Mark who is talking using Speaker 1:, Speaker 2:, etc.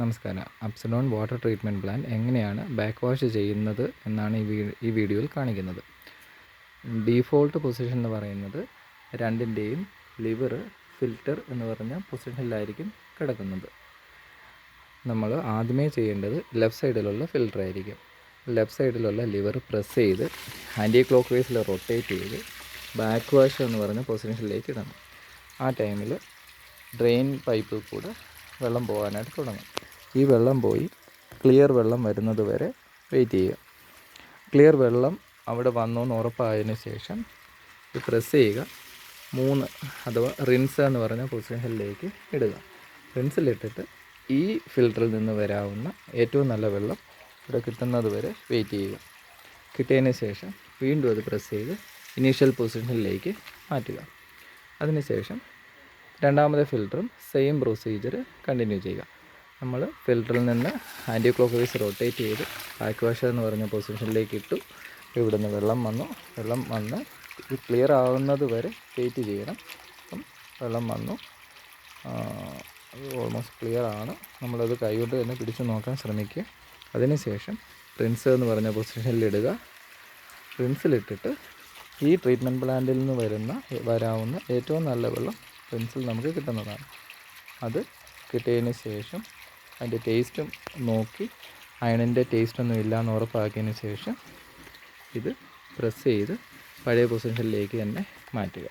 Speaker 1: നമസ്കാരം. Epsilon water treatment plant എങ്ങനെയാണ് back wash ചെയ്യുന്നത് എന്നാണ് ഈ വീഡിയോയിൽ കാണിക്കുന്നത്. ഡീഫോൾട്ട് പൊസിഷൻ എന്ന് പറയുന്നത് രണ്ടിൻ്റെയും ലിവർ ഫിൽറ്റർ എന്ന് പറഞ്ഞ പൊസിഷനിലായിരിക്കും കിടക്കുന്നത്. നമ്മൾ ആദ്യമേ ചെയ്യേണ്ടത് ലെഫ്റ്റ് സൈഡിലുള്ള ഫിൽറ്റർ ആയിരിക്കും. ലെഫ്റ്റ് സൈഡിലുള്ള ലിവർ പ്രസ് ചെയ്ത് ആൻറ്റി ക്ലോക്ക് വൈസിൽ റൊട്ടേറ്റ് ചെയ്ത് ബാക്ക് വാഷ് എന്ന് പറഞ്ഞ പൊസിഷനിലേക്ക് ഇടണം. ആ ടൈമിൽ ഡ്രെയിൻ പൈപ്പിൽ കൂടെ വെള്ളം പോകാനായിട്ട് തുടങ്ങും. ഈ വെള്ളം പോയി ക്ലിയർ വെള്ളം വരുന്നത് വരെ വെയിറ്റ് ചെയ്യുക. ക്ലിയർ വെള്ളം അവിടെ വന്നു എന്ന് ഉറപ്പായതിനു ശേഷം ഇത് പ്രസ് ചെയ്യുക. 3 അഥവാ റിൻസ് എന്ന് പറഞ്ഞ പൊസിഷനിലേക്ക് ഇടുക. റിൻസിലിട്ടിട്ട് ഈ ഫിൽറ്ററിൽ നിന്ന് വരാവുന്ന ഏറ്റവും നല്ല വെള്ളം ഇവിടെ കിട്ടുന്നത് വരെ വെയിറ്റ് ചെയ്യുക. കിട്ടിയതിന് ശേഷം വീണ്ടും അത് പ്രസ് ചെയ്ത് ഇനീഷ്യൽ പൊസിഷനിലേക്ക് മാറ്റുക. അതിനുശേഷം രണ്ടാമത്തെ ഫിൽറ്ററും സെയിം പ്രൊസീജിയർ കണ്ടിന്യൂ ചെയ്യുക. നമ്മൾ ഫിൽറ്ററിൽ നിന്ന് ആൻറ്റി ക്ലോക്ക് വൈസ് റൊട്ടേറ്റ് ചെയ്ത് ബാക്ക് വാഷ് എന്ന് പറഞ്ഞ പൊസിഷനിലേക്ക് ഇട്ടു. ഇവിടുന്ന് വെള്ളം വന്ന് ഇത് ക്ലിയർ ആവുന്നത് വരെ വെയിറ്റ് ചെയ്യണം. അപ്പം വെള്ളം വന്നു, ഓൾമോസ്റ്റ് ക്ലിയർ ആണ്. നമ്മളത് കൈകൊണ്ട് തന്നെ പിടിച്ച് നോക്കാൻ ശ്രമിക്കുക. അതിനുശേഷം റിൻസ് എന്ന് പറഞ്ഞ പൊസിഷനിലിടുക. റിൻസിലിട്ടിട്ട് ഈ ട്രീറ്റ്മെൻറ്റ് പ്ലാന്റിൽ നിന്ന് വരാവുന്ന ഏറ്റവും നല്ല വെള്ളം റിൻസിൽ നമുക്ക് കിട്ടുന്നതാണ്. അത് കിട്ടിയതിന് ശേഷം അതിൻ്റെ ടേസ്റ്റും നോക്കി അയണിൻ്റെ ടേസ്റ്റൊന്നും ഇല്ലയെന്ന് ഉറപ്പാക്കിയതിന് ശേഷം ഇത് പ്രസ് ചെയ്ത് പഴയ പൊസിഷനിലേക്ക് തന്നെ മാറ്റുക.